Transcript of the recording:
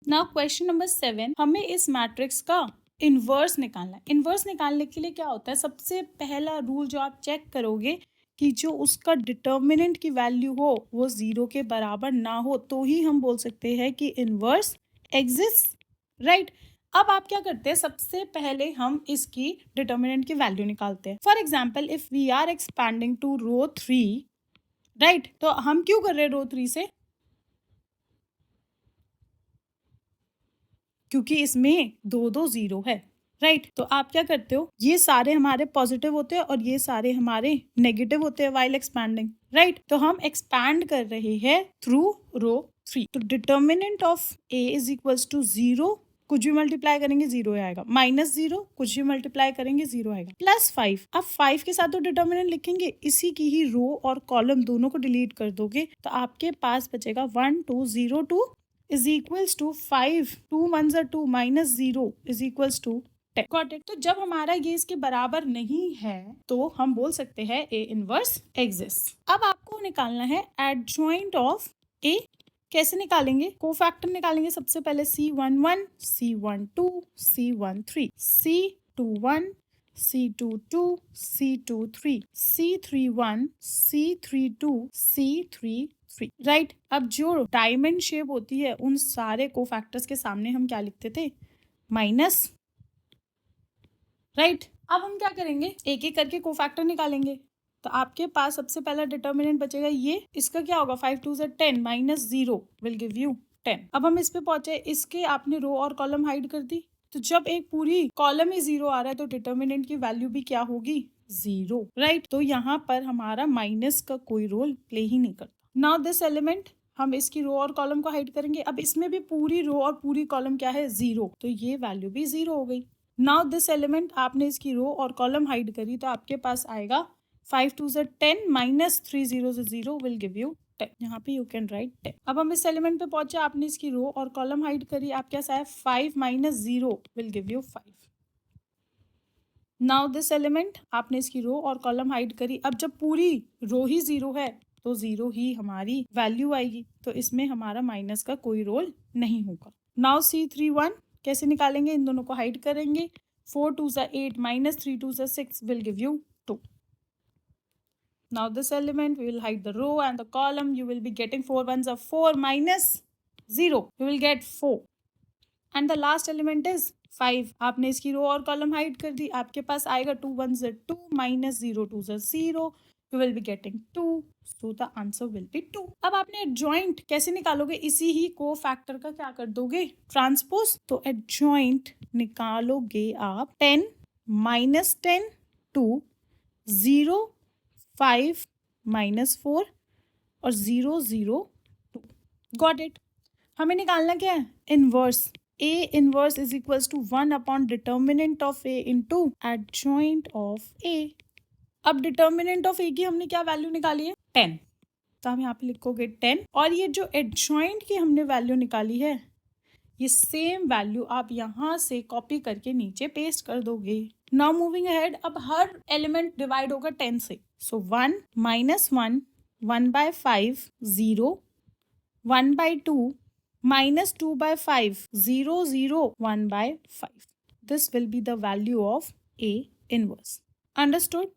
Now question number 7, हमें इस matrix का इनवर्स निकालना है। इनवर्स निकालने के लिए क्या होता है, सबसे पहला रूल जो आप चेक करोगे कि जो उसका डिटर्मिनेंट की वैल्यू हो वो 0 के बराबर ना हो तो ही हम बोल सकते हैं कि इनवर्स एग्जिस्ट, राइट। अब आप क्या करते हैं, सबसे पहले हम इसकी डिटर्मिनेंट की वैल्यू निकालते हैं। For example if we are expanding to row 3, right, तो हम क्यों कर रहे हैं रो 3 से, क्योंकि इसमें दो दो जीरो है, राइट। तो आप क्या करते हो, ये सारे हमारे पॉजिटिव होते हैं और ये सारे हमारे नेगेटिव होते हैं वाइल एक्सपैंडिंग, राइट। तो हम एक्सपैंड कर रहे हैं थ्रू रो 3। तो determinant of A is equals to 0, कुछ भी मल्टीप्लाई करेंगे 0 आएगा, -0 कुछ भी मल्टीप्लाई करेंगे 0 आएगा, +5। अब 5 के साथ तो डिटर्मिनेंट लिखेंगे, इसी की ही रो और कॉलम दोनों को डिलीट कर दोगे तो आपके पास बचेगा 1 2 0 2 is equals to 5, 2 1s are 2 -0 is equals to 10। Got it? तो जब हमारा ये इसके बराबर नहीं है तो हम बोल सकते हैं A इनवर्स एग्जिस्ट। अब आपको निकालना है एडजॉइंट ऑफ A। कैसे निकालेंगे, कोफैक्टर निकालेंगे। सबसे पहले C11, C12, C13, C21, C22, C23, C31, C32, C33, right. अब जो डायमंड शेप होती है उन सारे कोफैक्टर्स के सामने हम क्या लिखते थे, माइनस, राइट। अब हम क्या करेंगे, एक एक करके कोफैक्टर निकालेंगे। तो आपके पास सबसे पहला डिटर्मिनेंट बचेगा ये, इसका क्या होगा, 5 2 10 -0 विल गिव यू 10। अब हम इस पे पहुंचे, इसके आपने रो और कॉलम हाइड कर दी। तो जब एक पूरी कॉलम ही 0 आ रहा है तो डिटर्मिनेंट की वैल्यू भी क्या होगी, 0, राइट। तो यहाँ पर हमारा माइनस का कोई रोल प्ले ही नहीं करता। नाउ दिस एलिमेंट, हम इसकी रो और कॉलम को हाइड करेंगे। अब इसमें भी पूरी रो और पूरी कॉलम क्या है, 0, तो ये वैल्यू भी 0 हो गई। नाउ दिस एलिमेंट, आपने इसकी रो और कॉलम हाइड करी तो आपके पास आएगा 5 2 10 -3 0 0 विल गिव यू 10। यहाँ पे यू कैन राइट 10। अब हम इस एलिमेंट पे पहुंचे, आपने इसकी रो और कॉलम हाइड करी, आपके पास आया 5 -0 will give you 5। Now this element, आपने इसकी रो और कॉलम हाइड करी। अब जब पूरी रो ही 0 है तो 0 ही हमारी वैल्यू आएगी, तो इसमें हमारा माइनस का कोई रोल नहीं होगा। नाउ C31 कैसे निकालेंगे, इन दोनों को हाइड करेंगे। 4 2 8 -3 2 6 will give you 2। Now this element, we will hide the row and the column. You will be getting 4 1s are 4 -0. You will get 4. And the last element is 5। आपने इसकी रो और column hide कर दी, आपके पास आएगा 2 1s are 2 -0 2 0। You will be getting 2, so the answer will be 2। अब आपने adjoint कैसे निकालोगे, इसी ही को फैक्टर का क्या कर दोगे, ट्रांसपोज। तो एडजॉइंट निकालोगे आप 10 -10 2 0 5 -4 और 0 0 2। Got it. हमें निकालना क्या है, inverse. A inverse is equals to 1 upon determinant of A into adjoint of A। अब डिटर्मिनेंट ऑफ ए की हमने क्या वैल्यू निकाली है, 10। तो हम यहाँ पे लिखोगे 10, और ये जो एडजॉइंट की हमने वैल्यू निकाली है, ये सेम वैल्यू आप यहाँ से कॉपी करके नीचे पेस्ट कर दोगे। नाउ मूविंग अहेड, अब हर एलिमेंट डिवाइड होगा 10 से। सो 1 -1 1/5 0 1/2 -2/5 0 0 1/5। This will be the value of A inverse। Understood?